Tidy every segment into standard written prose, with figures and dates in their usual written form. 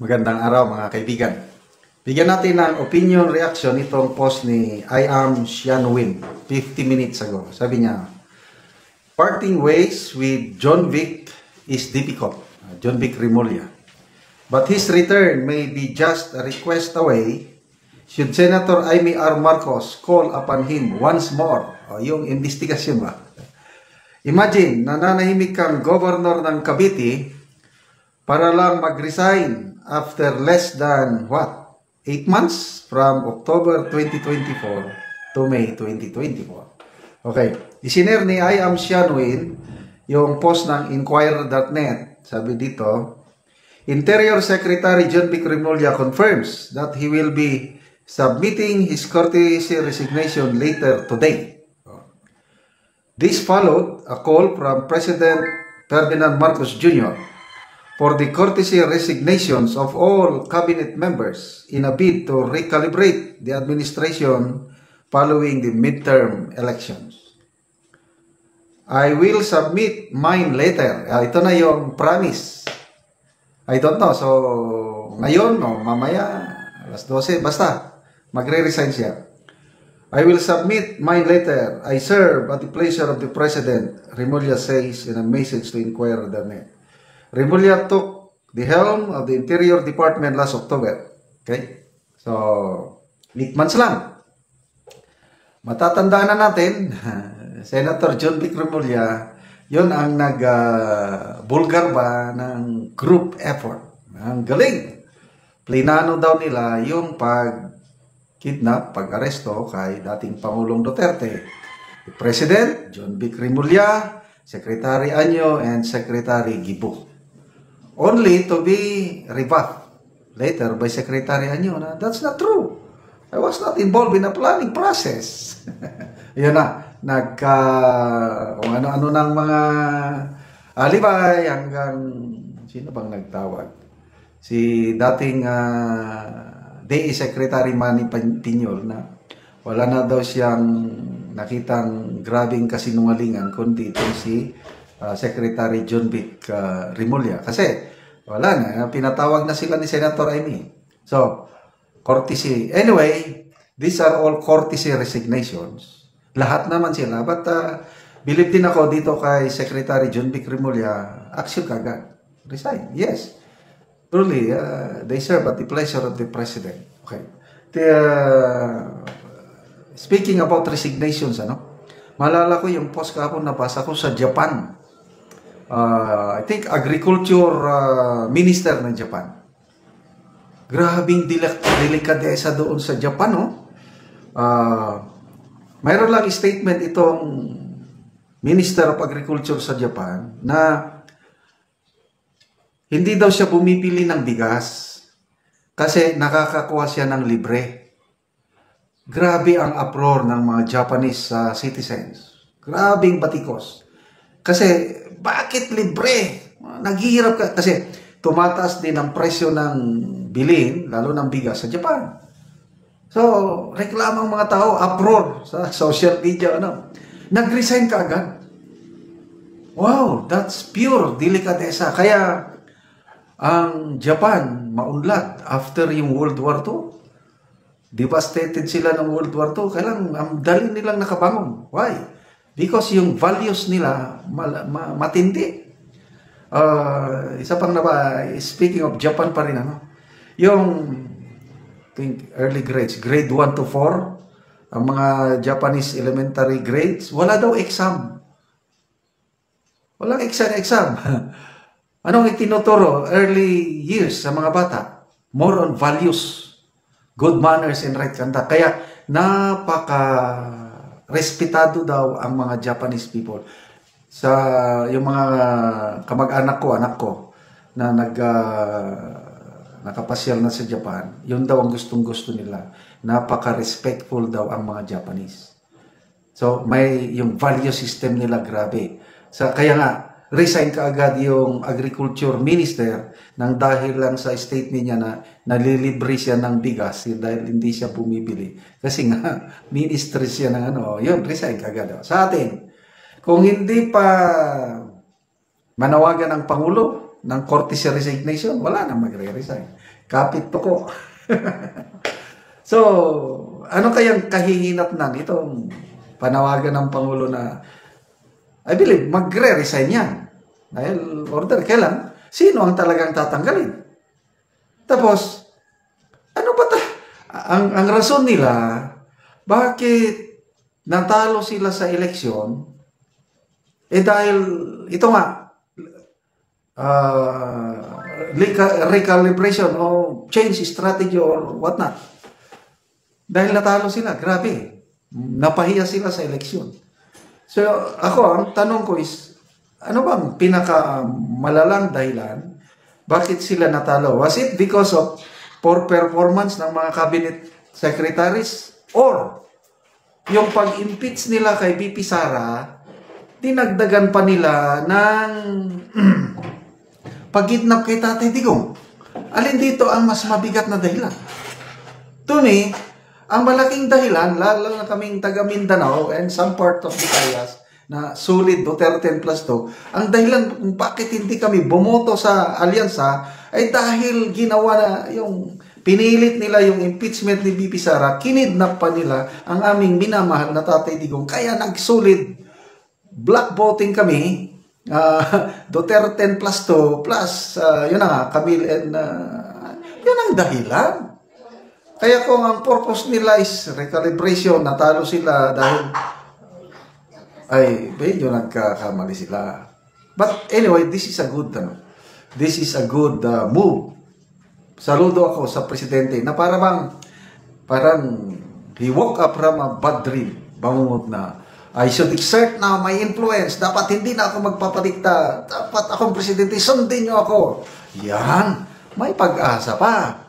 Magandang araw mga kaibigan. Bigyan natin ng opinion reaction itong post ni I am Xianwin 50 minutes ago. Sabi niya, parting ways with John Vic is difficult. John Vic Rimulya. But his return may be just a request away should Senator Amy R. Marcos call upon him once more. Yung investigasyon ba? Imagine, nananahimik kang governor ng Cavite para lang mag-resign after less than, 8 months from October 2024 to May 2024. Okay. Isinare ni I am Xianwin yung post ng Inquirer.net. Sabi dito, Interior Secretary John Vic Rimulya confirms that he will be submitting his courtesy resignation later today. This followed a call from President Ferdinand Marcos Jr. for the courtesy resignations of all cabinet members in a bid to recalibrate the administration following the midterm elections. I will submit mine later. Ito na yung promise. I don't know. So, ngayon o mamaya, alas 12, basta, magre-resign siya. I will submit mine later. I serve at the pleasure of the President, Rimulya says in a message to Inquirer.net. Rimulya took the helm of the Interior Department last October. Okay? So, 8 months lang. Matatandaan na natin, Senator John Vic Rimulya, yun ang nag-bulgar ba ng group effort. Ang galing. Plinano daw nila yung pag-kidnap, pag-aresto kay dating Pangulong Duterte. The President, John Vic Rimulya, Secretary Anyo, and Secretary Gibo. Only to be rebuffed later by Secretary Anyo na that's not true. I was not involved in a planning process. Yun na, kung ano-ano ng mga alibay hanggang, sino bang nagtawag? Si dating DE Secretary Manny Piñol na wala na daw siyang nakitang grabing kasinungalingan kundi itong si Secretary John Vic Rimulya. Kasi wala na, pinatawag na sila ni Senator Amy. So, courtesy. Anyway, these are all courtesy resignations. Lahat naman sila. But believe din ako dito kay Secretary John Vic Rimulya, action kagad. Resign. Yes. Truly, they serve at the pleasure of the President. Okay. Speaking about resignations, maalala ko yung post kahapon nabasa ko sa Japan. I think agriculture minister ng Japan. Grabing delikadesa doon sa Japan, no? Mayroon lang statement itong Minister of Agriculture sa Japan na hindi daw siya bumibili ng bigas kasi nakakakuha siya ng libre. Grabe ang uproar ng mga Japanese citizens. Grabing batikos. Kasi, bakit libre? Naghihirap ka. Kasi, tumataas din ang presyo ng bilhin, lalo ng bigas sa Japan. So, reklamang mga tao, uproar sa social media, nag-resign ka agad. Wow, that's pure delikadesa. Kaya, ang Japan, maunlad after yung World War II. Devastated sila ng World War II. Kailang, ang dali nilang nakabangon. Why? Because yung values nila matindi. Isa pang speaking of Japan pa rin, yung think early grades, grade 1 to 4, ang mga Japanese elementary grades, wala daw exam. Walang exam. Anong itinuturo? Early years sa mga bata. More on values, good manners and right conduct. Kaya respetado daw ang mga Japanese people. Sa yung mga kamag-anak ko, anak ko, na nakapasyal na sa Japan, yun daw ang gustong-gusto nila. Napaka-respectful daw ang mga Japanese. So, may yung value system nila grabe. Kaya nga, resign ka agad yung agriculture minister nang dahil lang sa statement niya na nalilibre siya ng bigas dahil hindi siya bumibili. Kasi nga, minister siya ng yun, resign ka agad. Sa atin, kung hindi pa manawagan ng Pangulo, ng courtesy resignation, wala na magre-resign. Kapit to ko. So, ano kayang kahihinatnan itong panawagan ng Pangulo na I believe magre-resign yan. Dahil order, kailan? Sino ang talagang tatanggalin? Tapos, ano ba ang rason nila, bakit natalo sila sa eleksyon, dahil ito nga, recalibration o change strategy or whatnot. Dahil natalo sila, grabe. Napahiya sila sa eleksyon. So, ako, ang tanong ko is, ano bang pinakamalalang dahilan? Bakit sila natalo? Was it because of poor performance ng mga cabinet secretaries? Or, yung pag-impeach nila kay VP Sara, dinagdagan pa nila ng pagkidnap kay Tatay Digong? Alin dito ang mas mabigat na dahilan? To me, ang malaking dahilan, lalo na kaming taga Mindanao and some part of Visayas, na sulit Duterte plus 2, ang dahilan kung bakit hindi kami bumoto sa alyansa ay dahil ginawa na yung pinilit nila yung impeachment ni VP Sara, kinidnap pa nila ang aming minamahal na Tatay Digong, kaya nagsulit black voting kami, Duterte plus 2 plus yun na nga, Camille and yun ang dahilan. Kaya kung ang purpose nila is recalibration, natalo sila dahil ay medyo nagkakamali sila. But anyway, this is a good move. Saludo ako sa presidente na parang he woke up from a bad dream. Bangungot na I should exert now my influence. Dapat hindi na ako magpapadikta. Dapat akong presidente, sundin niyo ako. Yan, may pag-asa pa.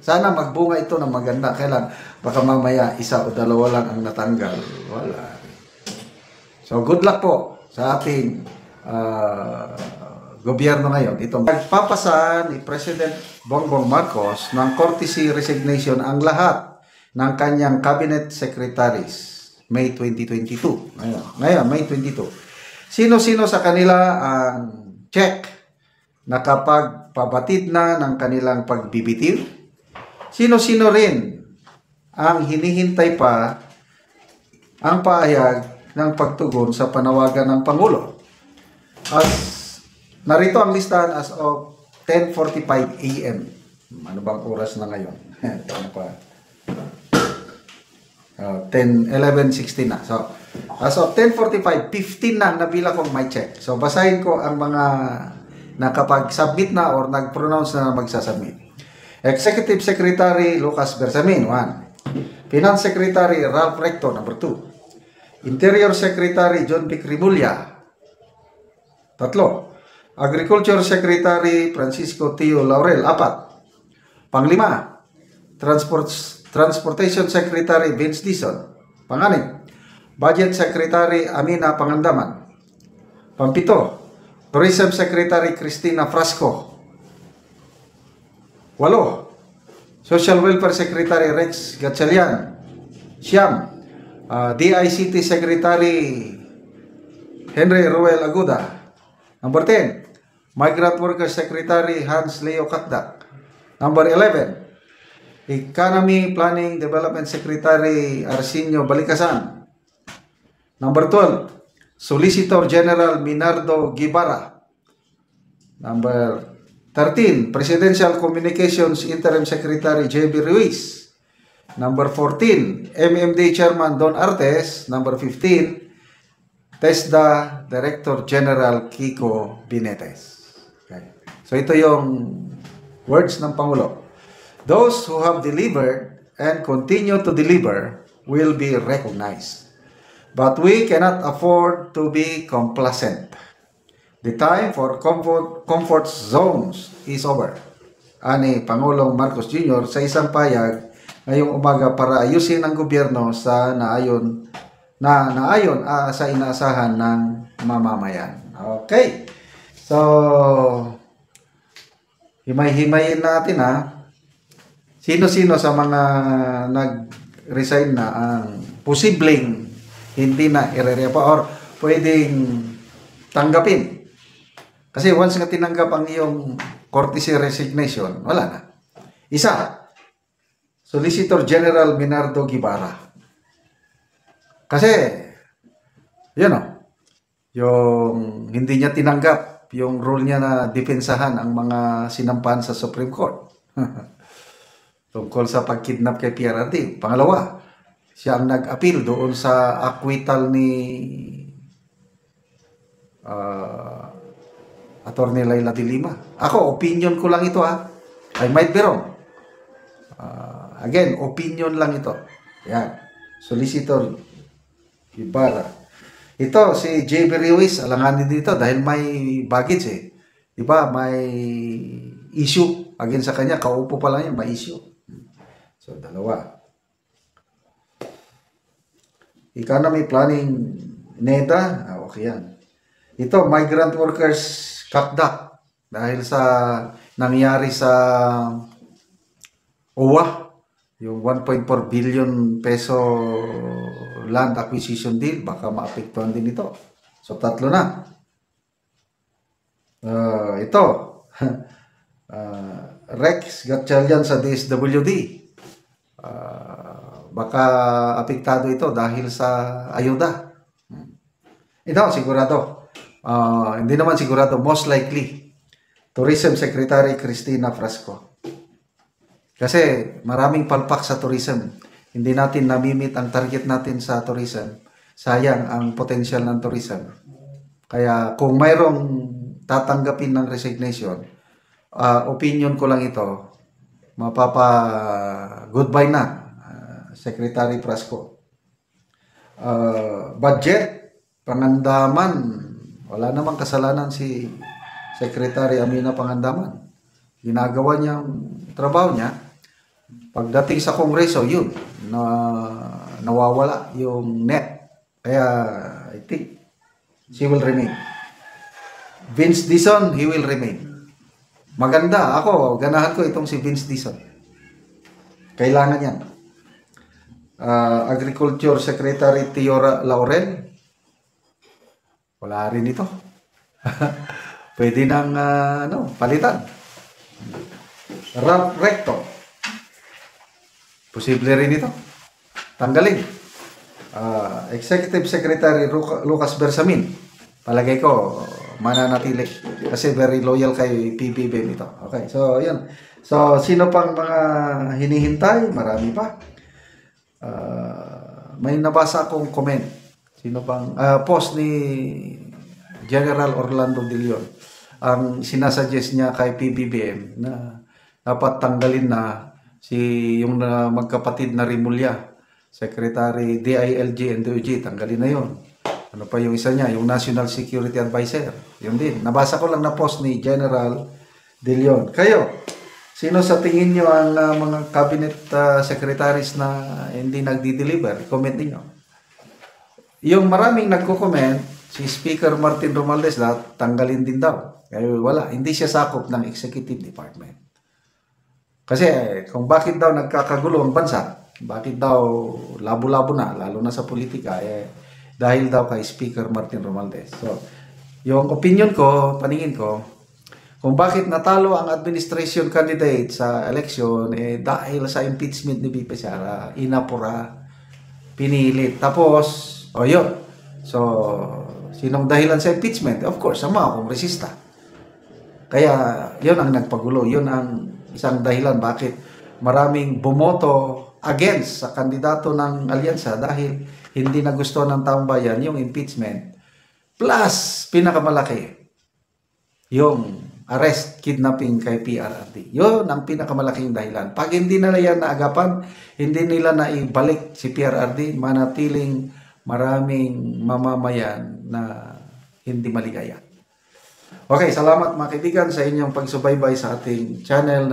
Sana magbunga ito ng maganda. Kailan? Baka mamaya isa o dalawa lang ang natanggal. Wala. So, good luck po sa ating gobyerno ngayon. Nagpapasa ni President Bongbong Marcos ng courtesy resignation ang lahat ng kanyang cabinet secretaries. May 2022. Ngayon, May 22. Sino-sino sa kanila ang check na kapag pabatid na ng kanilang pagbibitiw? Sino-sino rin ang hinihintay pa ang paayag ng pagtugon sa panawagan ng Pangulo? Narito ang listahan as of 10:45 AM. Ano bang oras na ngayon? Ano pa? 11:16 na. So, as of 10:45, 15 na nabila kong my check. So, basahin ko ang mga nakapag-submit na or nag-pronounce na magsasubmit. Executive Secretary Lucas Bersamin, 1. Finance Secretary Ralph Recto, number 2. Interior Secretary John P. Rimulya, 3. Agriculture Secretary Francisco Tio Laurel, 4. Panglima, Transportation Secretary Vince Dizon, 6. Budget Secretary Amina Pangandaman, 7. Tourism Secretary Cristina Frasco, 8. Social Welfare Secretary Rex Gatchalian, 9. DICT Secretary Henry Ruel Aguda, number 10. Migrant Worker Secretary Hans Leo Kakdak, number 11. Economy Planning Development Secretary Arsenio Balikasan, number 12. Solicitor General Minardo Guevara, number 13. Presidential Communications Interim Secretary J.B. Ruiz, number 14. MMD Chairman Don Artes, number 15. TESDA Director General Kiko Binetes. Okay. So ito yung words ng Pangulo. Those who have delivered and continue to deliver will be recognized. But we cannot afford to be complacent. The time for comfort zones is over. Ani Pangulong Marcos Jr. sa isang payag ngayong umaga para ayusin ang gobyerno sa naayon sa inaasahan ng mamamayan. Okay. So, himay-himayin natin ha. Sino-sino sa mga nag-resign na ang posibleng hindi na irerepa or pwedeng tanggapin. Kasi once nga tinanggap ang iyong courtesy resignation, wala na. Isa, Solicitor General Minardo Guevara. Kasi, yun o, yung hindi niya tinanggap yung rule niya na depensahan ang mga sinampahan sa Supreme Court. Tungkol sa pagkidnap kay PRRD. Pangalawa, siya ang nag-appeal doon sa acquittal ni Attorney Laila de Lima. Ako, opinion ko lang ito ha. I might be wrong. Again, opinion lang ito. Yan. Solicitor Ibarra. Ito, si J.B. Ruiz, alanganin dito dahil may baggage eh. Diba? May issue. Again sa kanya, kaupo pa lang yan, may issue. So, dalawa. Economy Planning NEDA. Okay yan. Ito, Migrant Workers CAPDAC. Dahil sa nangyari sa OWA, yung 1.4 billion peso land acquisition deal, baka maapektuhan din ito. So, tatlo na. Ito, Rex Gatchalian sa DSWD. Baka apektado ito dahil sa ayuda. Ito, sigurado. Hindi naman sigurado, most likely, Tourism Secretary Cristina Frasco. Kasi maraming palpak sa tourism. Hindi natin namimit ang target natin sa tourism. Sayang ang potential ng tourism. Kaya kung mayroong tatanggapin ng resignation, opinion ko lang ito, goodbye na, Secretary Frasco. Budget, Pangandaman, wala namang kasalanan si Secretary Amina Pangandaman. Ginagawa niyang trabaho niya. Pagdating sa Kongreso, yun, nawawala yung net. Kaya, I think, she will remain. Vince Dizon, he will remain. Maganda. Ako, ganahan ko itong si Vince Dizon. Kailangan yan. Agriculture Secretary Teora Laurel, wala rin ito. Pwede nang palitan. Ralph Recto, posible rin ito. Tanggalin. Executive Secretary Lucas Bersamin, palagay ko mananatili kasi very loyal kay PBBM ito. Okay, so yun. So sino pang mga hinihintay? Marami pa. May nabasa akong comment. Sino pang post ni General Orlando De Leon. Ang sinasuggest niya kay PBBM na dapat tanggalin na yung magkapatid na Rimulya, Secretary DILG and DOJ, tanggalin na yon. Ano pa yung isa niya, yung National Security Advisor. Yun din. Nabasa ko lang na post ni General De Leon. Kayo, sino sa tingin nyo ang mga cabinet secretaries na hindi nagdi-deliver? Comment niyo. Yung maraming nagko-comment, si Speaker Martin Romualdez tanggalin din daw. Kaya wala, hindi siya sakop ng Executive Department. Kasi kung bakit daw nagkakagulo ang bansa, bakit daw labo-labo na, lalo na sa politika, dahil daw kay Speaker Martin Romualdez. So, yung opinion ko, paningin ko, kung bakit natalo ang administration candidate sa election, dahil sa impeachment ni VP Sara, inapura, pinilit. Tapos, yun. So, sinong dahilan sa impeachment? Of course, sa mga kongresista. Kaya, yun ang nagpagulo. Yun ang isang dahilan bakit maraming bumoto against sa kandidato ng alyansa dahil hindi na gusto ng taong bayan yung impeachment. Plus, pinakamalaki, yung arrest, kidnapping kay PRRD. Yun ang pinakamalaking dahilan. Pag hindi nila yan naagapan, hindi nila naibalik si PRRD, manatiling maraming mamamayan na hindi maligaya. Okay, salamat mga kaibigan sa inyong pagsubaybay sa ating channel.